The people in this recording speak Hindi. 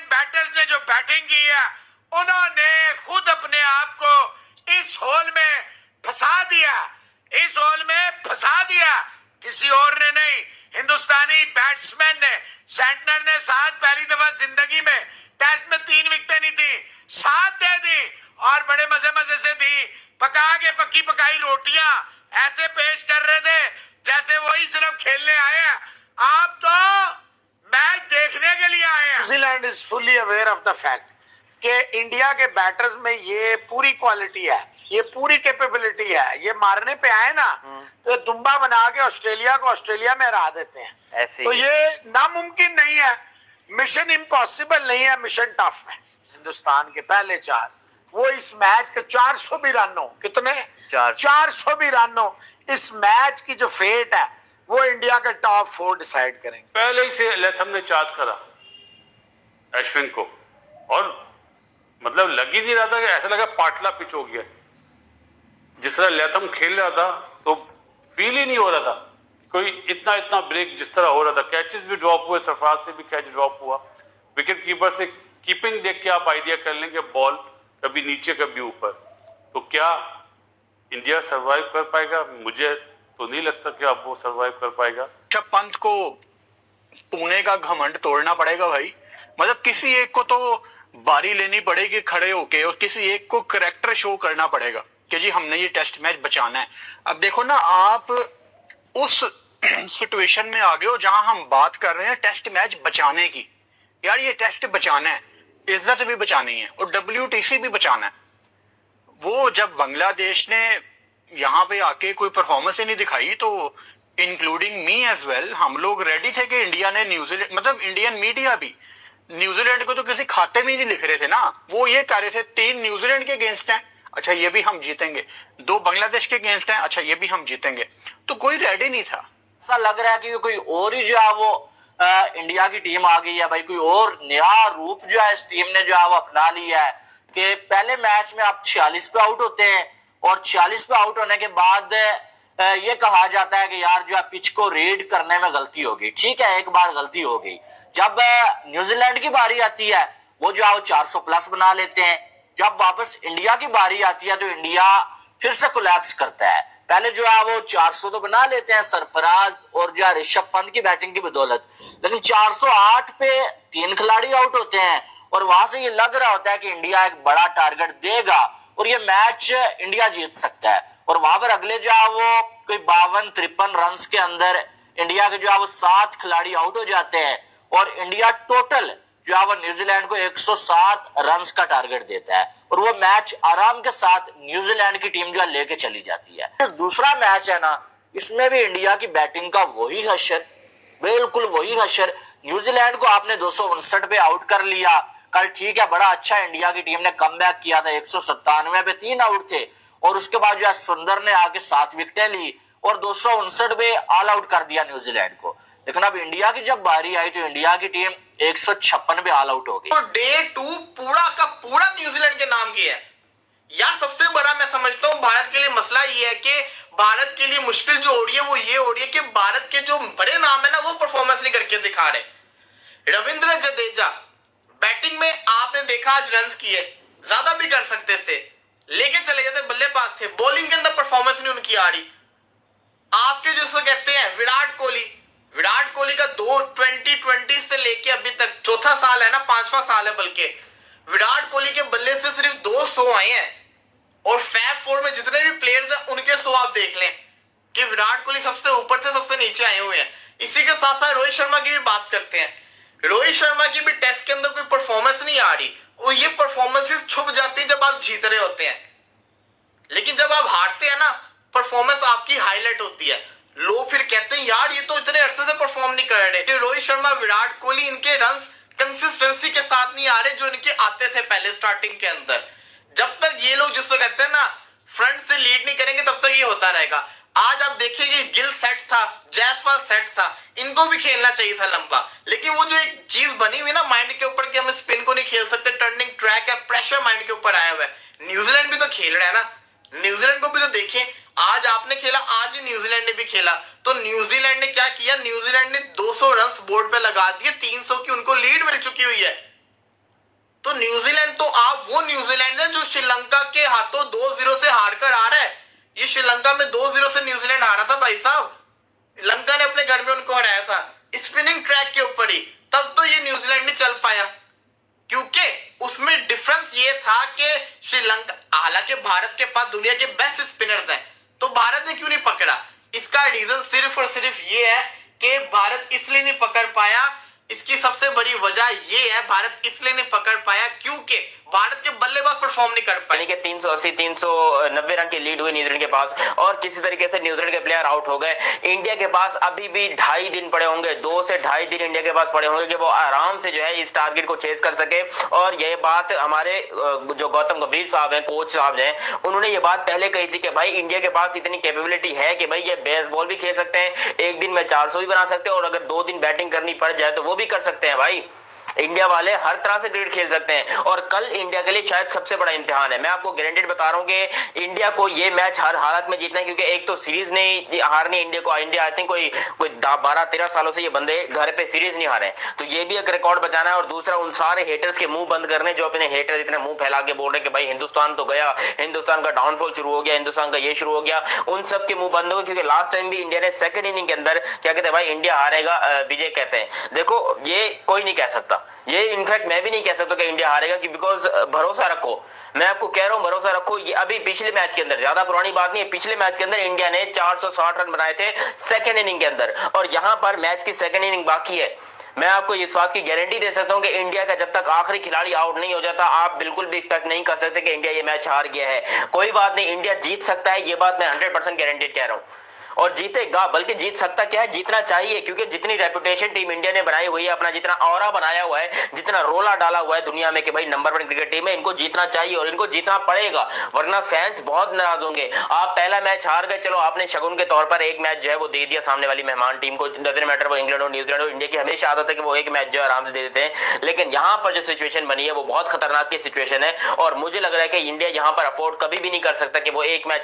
बैटर्स ने जो बैटिंग की है उन्होंने खुद अपने आप को इस होल में फंसा दिया, इस होल में फंसा दिया, किसी और ने नहीं। हिंदुस्तानी बैट्समैन ने, सेंटनर ने साथ पहली दफा जिंदगी में टेस्ट में 3 विकेटें नहीं दी, 7 दे दी और बड़े मजे मजे से दी। पका के पक्की पकाई रोटियां ऐसे पेश कर रहे थे जैसे वही सिर्फ खेलने आए हैं। आप तो मैच देखने के लिए आए हैं। New Zealand is fully aware of the fact कि इंडिया के बैटर्स में ये पूरी क्वालिटी है, ये पूरी कैपेबिलिटी है। ये मारने पे आए ना तो दुम्बा बना के ऑस्ट्रेलिया को ऑस्ट्रेलिया में हरा देते हैं। ऐसे तो ये नामुमकिन नहीं है, मिशन इम्पॉसिबल नहीं है, मिशन टफ है। हिंदुस्तान के पहले 4 वो इस मैच के 400 भी रन हो, कितने 400 भी रन हो, इस मैच की जो फेट है वो इंडिया के टॉप 4 डिसाइड करेंगे। पहले ही से लेथम ने चार्ज करा अश्विन को और मतलब लग ही नहीं रहा था कि ऐसा लगा पाटला पिच हो गया। जिस तरह लेथम खेल रहा था तो फील ही नहीं हो रहा था कोई इतना ब्रेक जिस तरह हो रहा था। कैचेस भी ड्रॉप हुए, सरफराज से भी कैच ड्रॉप हुआ। विकेट कीपर से कीपिंग देख के आप आइडिया कर लेंगे बॉल कभी नीचे कभी ऊपर। तो क्या इंडिया सरवाइव कर पाएगा? मुझे तो नहीं लगता कि आप वो सरवाइव कर पाएगा। पंत को पुणे का घमंड तोड़ना पड़ेगा भाई। मतलब किसी एक को तो बारी लेनी पड़ेगी खड़े होके और किसी एक को करैक्टर शो करना पड़ेगा कि जी हमने ये टेस्ट मैच बचाना है। अब देखो ना, आप उस सिचुएशन में आ गए हो जहां हम बात कर रहे हैं टेस्ट मैच बचाने की। यार ये टेस्ट बचाना है, इज्जत भी बचानी है और WTC भी बचाना है। वो जब बांग्लादेश ने यहाँ पे आके कोई परफॉर्मेंस ही नहीं दिखाई तो इंक्लूडिंग मी एज वेल, हम लोग रेडी थे कि इंडिया ने न्यूजीलैंड, मतलब इंडियन मीडिया भी न्यूजीलैंड को तो किसी खाते में ही नहीं लिख रहे थे ना। वो ये कह रहे थे 3 न्यूजीलैंड के अगेंस्ट हैं, अच्छा ये भी हम जीतेंगे, 2 बांग्लादेश के अगेंस्ट हैं, अच्छा ये भी हम जीतेंगे। तो कोई रेडी नहीं था। ऐसा लग रहा है कि कोई और ही जो है वो इंडिया की टीम आ गई है भाई। कोई और नया रूप जो है इस टीम ने जो है वो अपना लिया है कि पहले मैच में आप 46 पे आउट होते हैं और 46 पे आउट होने के बाद ये कहा जाता है कि यार जो है पिच को रीड करने में गलती हो गई। ठीक है, एक बार गलती हो गई। जब न्यूजीलैंड की बारी आती है वो जो है वो 400 प्लस बना लेते हैं। जब वापस इंडिया की बारी आती है तो इंडिया फिर से कोलैप्स करता है। पहले जो है वो 400 तो बना लेते हैं सरफराज और जो ऋषभ पंत की बैटिंग की बदौलत, लेकिन 408 पे 3 खिलाड़ी आउट होते हैं और वहां से ये लग रहा होता है कि इंडिया एक बड़ा टारगेट देगा और ये मैच इंडिया जीत सकता है। और वहां पर अगले जो है वो कोई 52-53 रन के अंदर इंडिया के जो है वो 7 खिलाड़ी आउट हो जाते हैं और इंडिया टोटल जो है वो न्यूजीलैंड को 107 रन का टारगेट देता है और वो मैच आराम के साथ न्यूजीलैंड की टीम जो है लेके चली जाती है। दूसरा मैच है ना, इसमें भी इंडिया की बैटिंग का वही हशर, बिल्कुल वही हशर। न्यूजीलैंड को आपने 259 पे आउट कर लिया। कल ठीक है, बड़ा अच्छा इंडिया की टीम ने कमबैक किया था, 197 पे 3 आउट थे और उसके बाद जो है सुंदर ने आके 7 विकेटें ली और 259 पे ऑल आउट कर दिया न्यूजीलैंड को। लेकिन अब इंडिया की जब बारी आई तो इंडिया की टीम 156 पे ऑल आउट हो गई। तो डे 2 पूरा का पूरा न्यूजीलैंड के नाम की है यार। सबसे बड़ा मैं समझता हूँ भारत के लिए मसला ये है कि भारत के लिए मुश्किल जो हो रही है वो ये हो रही है कि भारत के जो बड़े नाम है ना वो परफॉर्मेंस नहीं करके दिखा रहे। रविंद्र जडेजा बैटिंग में आपने देखा आज रन किए, ज्यादा भी कर सकते थे, लेके चले जाते, बल्लेबाज थे। बॉलिंग के अंदर परफॉर्मेंस नहीं उनकी आ रही। आपके जिसको कहते हैं विराट कोहली का 2020 से लेके अभी तक चौथा साल है ना, 5वां साल है बल्कि, विराट कोहली के बल्ले से सिर्फ 2 100 आए हैं और फैब 4 में जितने भी प्लेयर्स हैं उनके 100 आप देख लें कि विराट कोहली सबसे ऊपर से सबसे नीचे आए हुए हैं। इसी के साथ साथ रोहित शर्मा की भी बात करते हैं। रोहित शर्मा की भी टेस्ट के अंदर कोई परफॉर्मेंस नहीं आ रही और ये परफॉर्मेंसेस छुप जाती है जब आप जीत रहे होते हैं, लेकिन जब आप हारते हैं ना परफॉर्मेंस आपकी हाईलाइट होती है। लोग फिर कहते हैं यार ये तो इतने अरसे से परफॉर्म नहीं कर रहे। रोहित शर्मा, विराट कोहली, इनके रन्स कंसिस्टेंसी के साथ नहीं आ रहे जो इनके आते थे पहले स्टार्टिंग के अंदर। जब तक ये लोग जिसको कहते हैं ना फ्रंट से लीड नहीं करेंगे तब तक ये होता रहेगा। आज आप देखिए गिल सेट था, जायसवाल सेट था, इनको भी खेलना चाहिए था लंबा, लेकिन वो जो एक चीज बनी हुई ना माइंड के ऊपर कि हम स्पिन को नहीं खेल सकते, टर्निंग ट्रैक है, प्रेशर माइंड के ऊपर आया हुआ है। न्यूजीलैंड भी तो खेल रहा है ना, न्यूजीलैंड को भी तो देखें। आज आपने खेला, आज ही न्यूजीलैंड ने भी खेला, तो न्यूजीलैंड ने क्या किया, न्यूजीलैंड ने 200 रन बोर्ड पे लगा दिए, 300 की उनको लीड मिल चुकी हुई है। तो न्यूजीलैंड तो आप वो न्यूजीलैंड है जो श्रीलंका के हाथों 2-0 से हारकर आ रहा है। ये श्रीलंका में 2-0 से न्यूजीलैंड हारा था भाई साहब, लंका ने अपने घर में उनको हराया था स्पिनिंग ट्रैक के ऊपर ही, तब तो ये न्यूजीलैंड नहीं चल पाया, क्योंकि उसमें डिफरेंस ये था कि श्रीलंका, हालांकि भारत के पास दुनिया के बेस्ट स्पिनर्स हैं, तो भारत ने क्यों नहीं पकड़ा? इसका रीजन सिर्फ और सिर्फ ये है कि भारत इसलिए नहीं पकड़ पाया, इसकी सबसे बड़ी वजह ये है, भारत इसलिए नहीं पकड़ पाया क्योंकि भारत के बल्लेबाज परफॉर्म नहीं कर पाए। यानी कि 380 390 रन की लीड हुई न्यूजीलैंड के पास और किसी तरीके से न्यूजीलैंड के प्लेयर आउट हो गए। इंडिया के पास अभी भी 2.5 दिन पड़े होंगे, 2 से 2.5 दिन इंडिया के पास पड़े होंगे कि वो आराम से जो है इस टारगेट को चेस कर सके। और ये बात हमारे जो गौतम गंभीर साहब हैं, कोच साहब हैं, उन्होंने ये बात पहले कही थी कि भाई इंडिया के पास इतनी कैपेबिलिटी है कि भाई ये बेसबॉल भी खेल सकते हैं, एक दिन में 400 भी बना सकते हैं, और अगर 2 दिन बैटिंग करनी पड़ जाए तो वो भी कर सकते हैं। भाई इंडिया वाले हर तरह से क्रिकेट खेल सकते हैं और कल इंडिया के लिए शायद सबसे बड़ा इम्तिहान है। मैं आपको गारंटेड बता रहा हूं कि इंडिया को ये मैच हर हालत में जीतना है, क्योंकि एक तो सीरीज नहीं हारनी इंडिया को। इंडिया आई थिंक कोई 12-13 सालों से ये बंदे घर पे सीरीज नहीं हारे, तो ये भी एक रिकॉर्ड बचाना है। और दूसरा उन सारे हेटर्स के मुंह बंद करने जो अपने हेटर्स इतने मुंह फैला के बोल रहे कि भाई हिंदुस्तान तो गया, हिंदुस्तान का डाउनफॉल शुरू हो गया, हिंदुस्तान का ये शुरू हो गया, उन सब के मुंह बंद हो गए। क्योंकि लास्ट टाइम भी इंडिया ने सेकंड इनिंग के अंदर क्या कहते हैं, भाई इंडिया हारेगा विजय कहते हैं। देखो ये कोई नहीं कह सकता, ये इनफैक्ट मैं भी नहीं कह सकता कि इंडिया हारेगा, कि बिकॉज भरोसा रखो, मैं आपको कह रहा हूं भरोसा रखो। ये अभी पिछले मैच के अंदर, ज्यादा पुरानी बात नहीं है, पिछले मैच के अंदर इंडिया ने 460 रन बनाए थे सेकंड इनिंग के अंदर, और यहां पर मैच की सेकंड इनिंग बाकी है। मैं आपको इस बात की गारंटी दे सकता हूं कि इंडिया का जब तक आखिरी खिलाड़ी आउट नहीं हो जाता, आप बिल्कुल भी एक्सपेक्ट नहीं कर सकते कि इंडिया ये मैच हार गया है। कोई बात नहीं, इंडिया जीत सकता है, ये बात मैं 100% गारंटेड कह रहा हूं, और जीतेगा, बल्कि जीत सकता क्या है, जीतना चाहिए। क्योंकि जितनी रेपुटेशन टीम इंडिया ने बनाई हुई है, अपना जितना ऑरा बनाया हुआ है, जितना रोला डाला हुआ है दुनिया में कि भाई नंबर 1 क्रिकेट टीम है, इनको जीतना चाहिए और इनको जीतना पड़ेगा, वरना फैंस बहुत नाराज होंगे। आप पहला मैच हार गए, चलो आपने शगुन के तौर पर एक मैच जो है वो दे दिया सामने वाली मेहमान टीम को, डजंट मैटर वो इंग्लैंड हो न्यूजीलैंड हो, इंडिया की हमेशा आदत है कि वो एक मैच जो आराम से दे देते हैं। लेकिन यहाँ पर जो सिचुएशन बनी है वो बहुत खतरनाक की सिचुएशन है, और मुझे लग रहा है कि इंडिया यहाँ पर अफोर्ड कभी भी नहीं कर सकता कि वो एक मैच